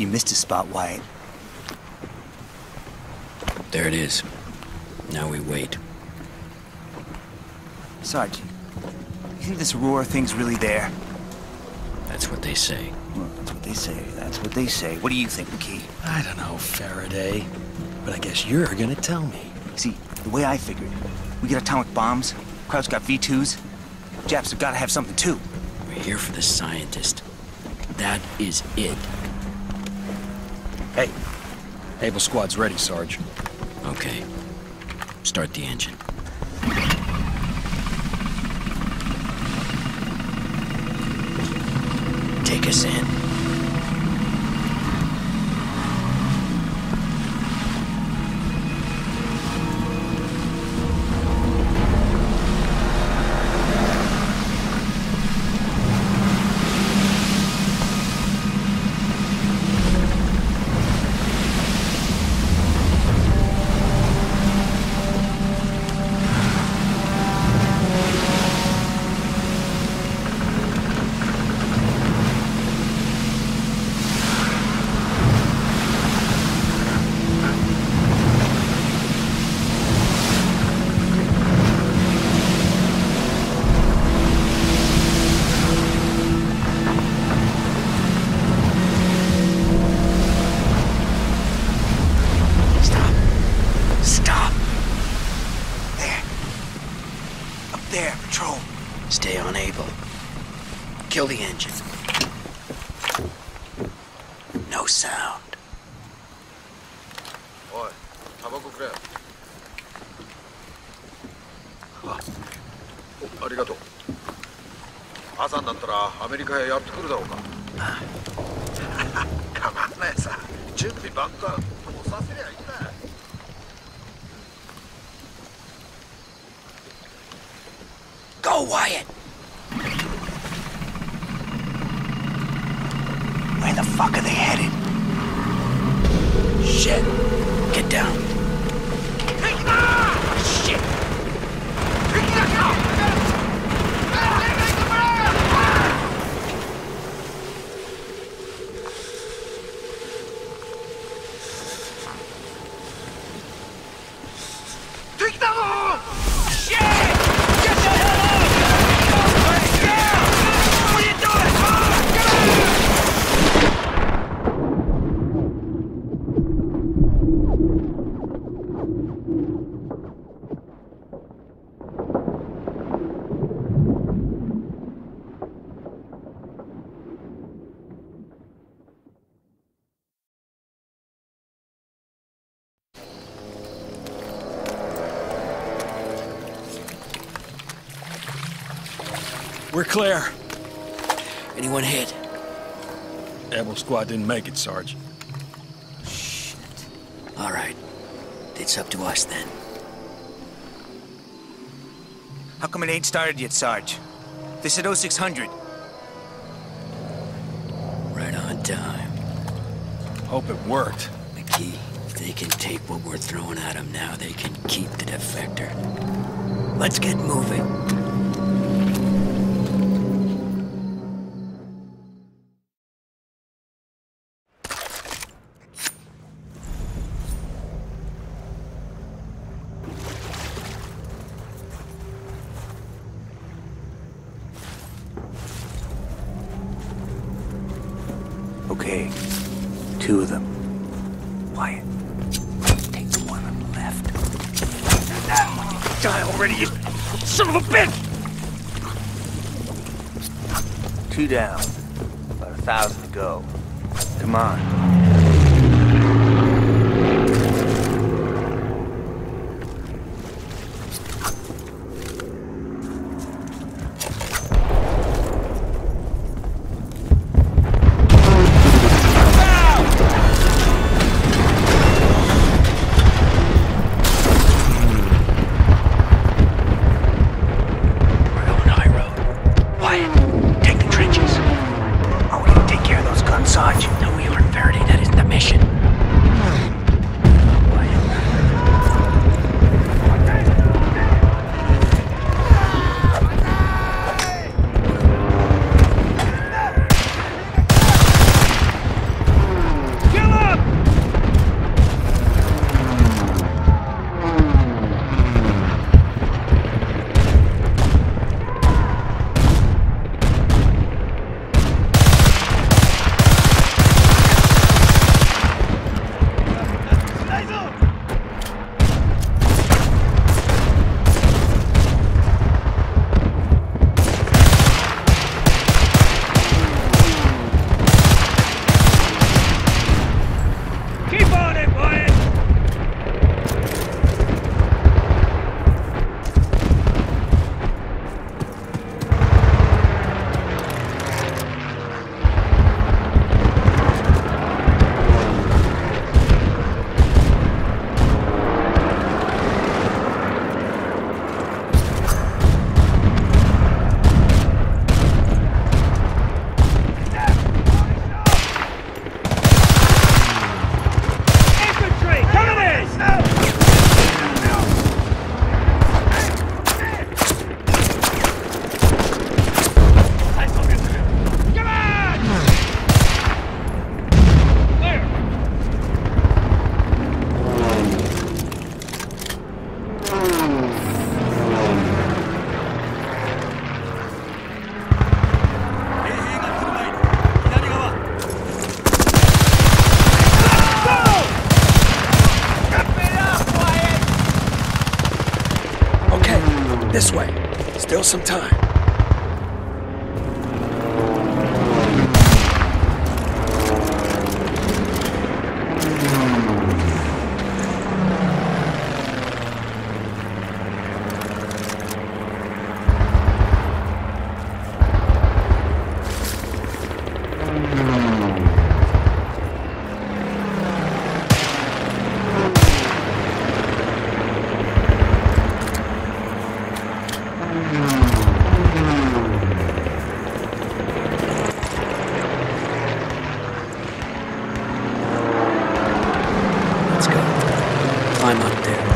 You missed a spot, Wyatt. There it is. Now we wait. Sarge, you think this Aurora thing's really there? That's what they say. Well, that's what they say. That's what they say. What do you think, McKee? I don't know, Faraday. But I guess you're gonna tell me. See, the way I figured, we get atomic bombs, Kraut's got V2s, Japs have got to have something too. We're here for the scientist. That is it. Hey, Able Squad's ready, Sarge. Okay. Start the engine. Take us in. Stay on Able. Kill the engine. No sound. Oi, タバコくれ。ありがとう。朝になったらアメリカへやってくるだろうか。構わないさ。準備万端。もうさせりゃいいんだ。Go, Wyatt! Where the fuck are they headed? Shit. Get down. Shit. We're clear. Anyone hit? Able Squad didn't make it, Sarge. Shit. All right. It's up to us then. How come it ain't started yet, Sarge? They said 0600. Right on time. Hope it worked. McKee, if they can take what we're throwing at them now, they can keep the defector. Let's get moving. Okay, 2 of them. Wyatt, take the one on the left. Die already, you son of a bitch! 2 down. About 1,000 to go. Come on. This way. Still some time. Climb up there.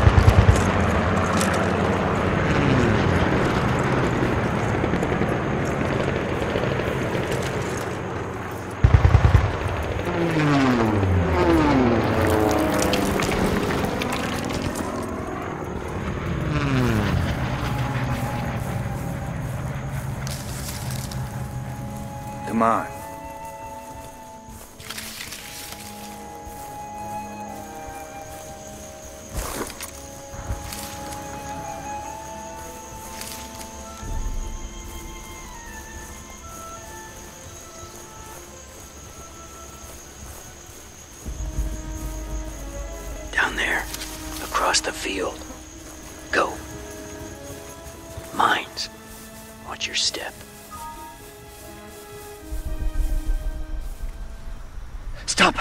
Come on. Down there, across the field. Go. Mines. Watch your step. Stop!